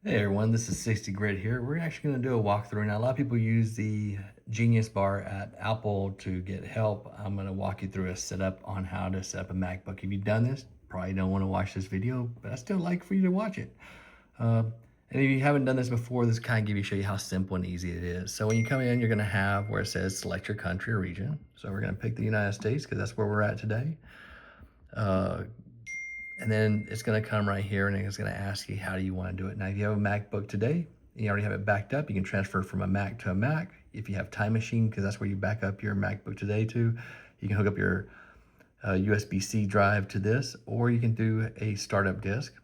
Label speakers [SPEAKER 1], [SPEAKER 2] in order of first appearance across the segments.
[SPEAKER 1] Hey everyone, this is 60 Grit here. We're actually going to do a walkthrough. Now, a lot of people use the Genius Bar at Apple to get help. I'm going to walk you through a setup on how to set up a MacBook. If you've done this, probably don't want to watch this video, but I still like for you to watch it. Uh, and if you haven't done this before, this kind of show you how simple and easy it is. So when you come in, you're going to have where it says select your country or region. So we're going to pick the United States because that's where we're at today. Uh, and then it's going to come right here and it's going to ask you how do you want to do it. Now, if you have a MacBook today, and you already have it backed up, you can transfer from a Mac to a Mac. If you have Time Machine, because that's where you back up your MacBook today to, you can hook up your USB-C drive to this, or you can do a startup disk.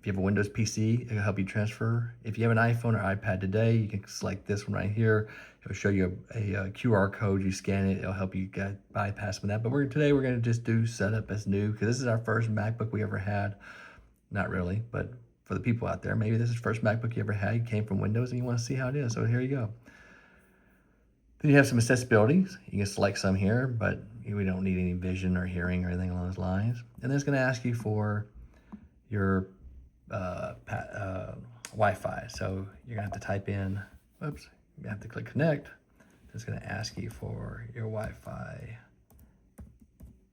[SPEAKER 1] If you have a Windows PC, it'll help you transfer. If you have an iPhone or iPad today, you can select this one right here. It'll show you a QR code. You scan it. It'll help you get bypass from that. But today we're going to just do setup as new because this is our first MacBook we ever had. Not really, but for the people out there, maybe this is the first MacBook you ever had. You came from Windows and you want to see how it is. So here you go. Then you have some accessibilities. You can select some here, but we don't need any vision or hearing or anything along those lines. And then it's going to ask you for your Wi-Fi. So you're gonna have to type in, whoops, you have to click connect. It's gonna ask you for your Wi-Fi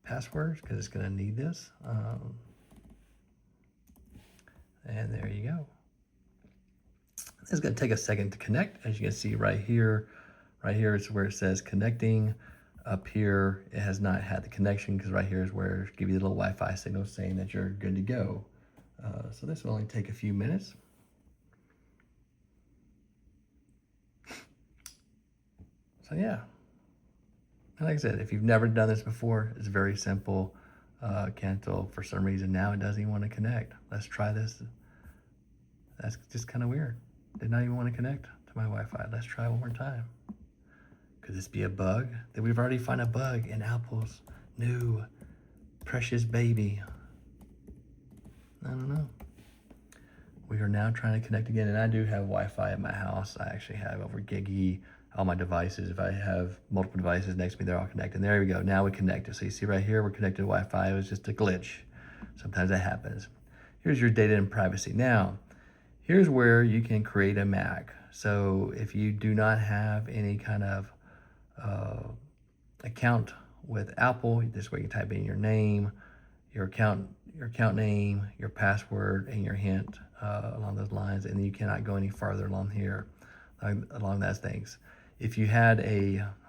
[SPEAKER 1] password because it's gonna need this. And there you go. It's gonna take a second to connect. As you can see right here is where it says connecting. Up here, it has not had the connection because right here is where it gives you the little Wi-Fi signal saying that you're good to go. So this will only take a few minutes. So yeah, and like I said, if you've never done this before, it's very simple. Cancel for some reason now it doesn't even want to connect. Let's try this. That's just kind of weird. Did not even want to connect to my Wi-Fi. Let's try one more time. Could this be a bug? That we've already found a bug in Apple's new precious baby. I don't know. We are now trying to connect again, and I do have Wi-Fi at my house. I actually have over Gigi, all my devices. If I have multiple devices next to me, they're all connected. There we go. Now we connected. So you see right here, we're connected to Wi-Fi. It was just a glitch. Sometimes that happens. Here's your data and privacy. Now, here's where you can create a Mac. So if you do not have any kind of account with Apple, this is where you type in your name, your account name, your password, and your hint along those lines, and you cannot go any farther along here, along those things. If you had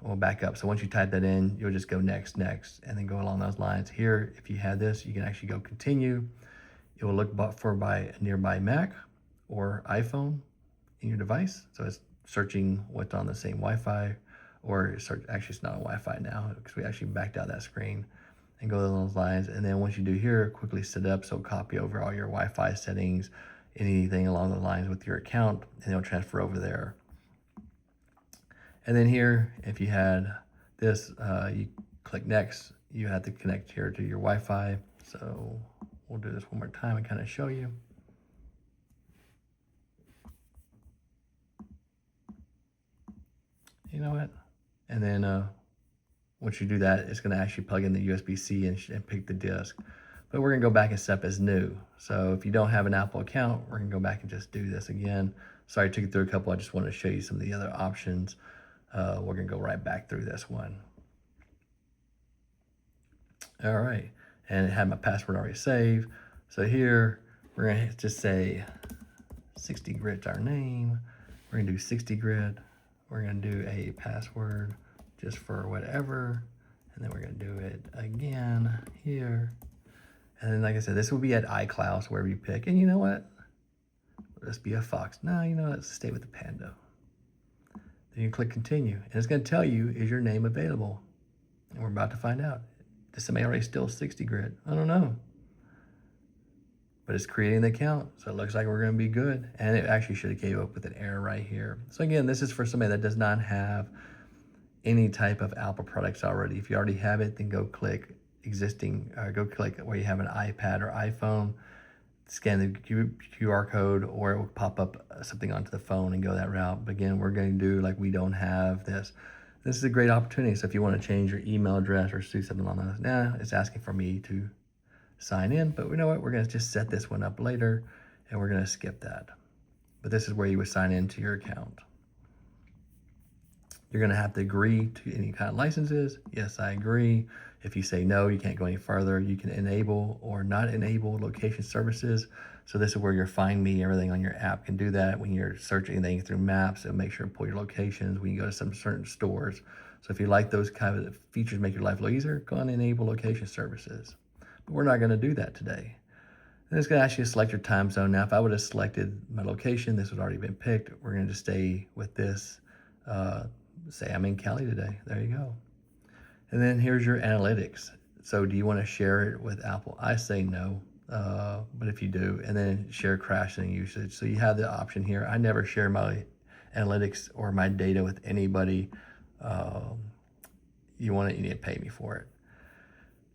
[SPEAKER 1] we'll back up. So once you type that in, you'll just go next, and then go along those lines. Here, if you had this, you can actually go continue. It will look for a nearby Mac or iPhone in your device. So it's searching what's on the same Wi-Fi, or actually it's not on Wi-Fi now because we actually backed out that screen, and go along those lines. And then once you do here, quickly set up, so copy over all your Wi-Fi settings, anything along the lines with your account, and it'll transfer over there. And then here, if you had this, you click next, you have to connect here to your Wi-Fi. So we'll do this one more time and kind of show you. You know what? And then once you do that, it's going to actually plug in the USB-C and pick the disk. But we're going to go back and set up as new. So if you don't have an Apple account, we're going to go back and just do this again. Sorry, I took you through a couple. I just wanted to show you some of the other options. We're going to go right back through this one. All right. And it had my password already saved. So here, we're going to just say 60 Grit's our name. We're going to do 60 Grit. We're going to do a password just for whatever. And then we're going to do it again here. And then, like I said, this will be at iCloud, so wherever you pick. And you know what? Let's be a fox. No, you know, let's stay with the panda. Then you click continue. And it's going to tell you, is your name available? And we're about to find out. Does somebody already steal 60 Grit? I don't know. But it's creating the account, so it looks like we're going to be good. And it actually should have came up with an error right here. So again, this is for somebody that does not have any type of Apple products already. If you already have it, then go click existing, go click where you have an iPad or iPhone, scan the QR code, or it will pop up something onto the phone and go that route. But again, we're going to do like we don't have this. This is a great opportunity. So if you want to change your email address or do something along those, it's asking for me to sign in, but you know what? We're going to just set this one up later, and we're going to skip that. but this is where you would sign into your account. You're gonna have to agree to any kind of licenses. Yes, I agree. If you say no, you can't go any further. You can enable or not enable location services. So this is where your Find Me, everything on your app can do that. When you're searching anything through maps, it'll make sure to pull your locations when you go to some certain stores. So if you like those kind of features, make your life a little easier, go and enable location services. But we're not gonna do that today. And it's gonna ask you to select your time zone. Now, if I would have selected my location, this would already been picked. We're gonna just stay with this. Say I'm in Cali today, there you go. And then here's your analytics. So do you wanna share it with Apple? I say no, but if you do, and then share crashing usage. So you have the option here. I never share my analytics or my data with anybody. You need to pay me for it.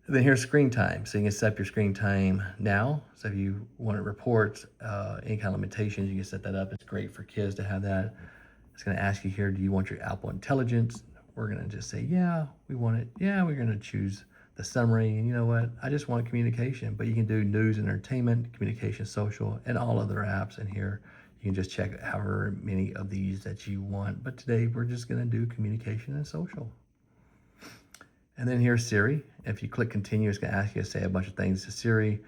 [SPEAKER 1] And then here's screen time. So you can set up your screen time now. So if you want to report any kind of limitations, you can set that up. It's great for kids to have that. It's going to ask you here, do you want your Apple Intelligence? We're going to just say, yeah, we want it. Yeah, we're going to choose the summary. And you know what? I just want communication, but you can do news, entertainment, communication, social, and all other apps in here. You can just check however many of these that you want. But today we're just going to do communication and social. And then here's Siri. If you click continue, it's going to ask you to say a bunch of things to Siri.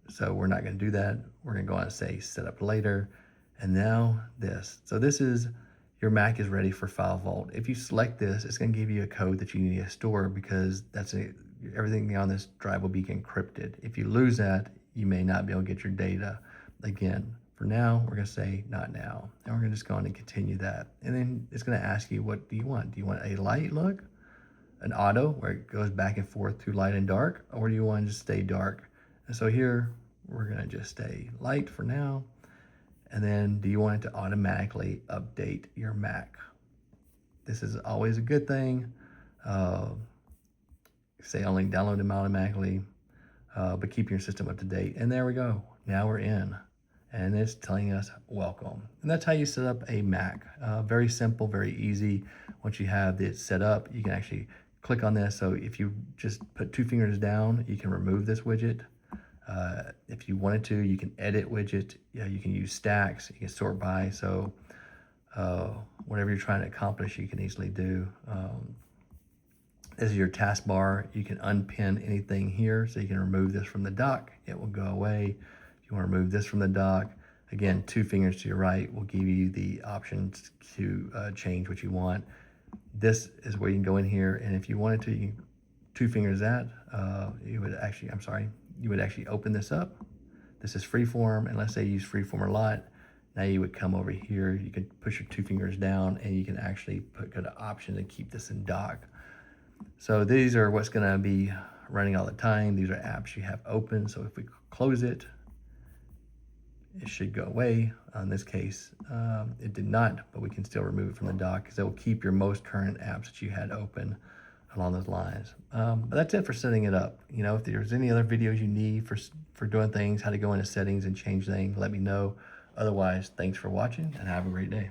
[SPEAKER 1] So we're not going to do that. We're going to go on and say set up later. And now this. So this is your Mac is ready for File Vault. If you select this, it's going to give you a code that you need to store because everything on this drive will be encrypted. If you lose that, you may not be able to get your data. Again, for now, we're going to say not now. And we're going to just go on and continue that. And then it's going to ask you, what do you want? Do you want a light look? An auto where it goes back and forth to light and dark, or do you want to just stay dark? And so here we're going to just stay light for now. And then do you want it to automatically update your Mac? This is always a good thing. Say only download them automatically, but keep your system up to date. And there we go. Now we're in. And it's telling us welcome. And that's how you set up a Mac. Very simple, very easy. Once you have it set up, you can actually click on this. So if you just put 2 fingers down, you can remove this widget. If you wanted to, you can edit widget. You can use stacks. You can sort by. So whatever you're trying to accomplish, you can easily do. This is your taskbar. You can unpin anything here. So you can remove this from the dock. It will go away. If you want to remove this from the dock, again, 2 fingers to your right will give you the options to change what you want. This is where you can go in here, and if you wanted to, you can 2 fingers that. You would actually open this up. This is freeform, and let's say you use freeform a lot. Now you would come over here. You could push your 2 fingers down, and you can actually go to option and keep this in dock. So these are what's going to be running all the time. These are apps you have open. So if we close it, it should go away. In this case, it did not, but we can still remove it from the dock because it will keep your most current apps that you had open along those lines. But that's it for setting it up. You know, if there's any other videos you need for doing things, how to go into settings and change things, let me know. Otherwise, thanks for watching and have a great day.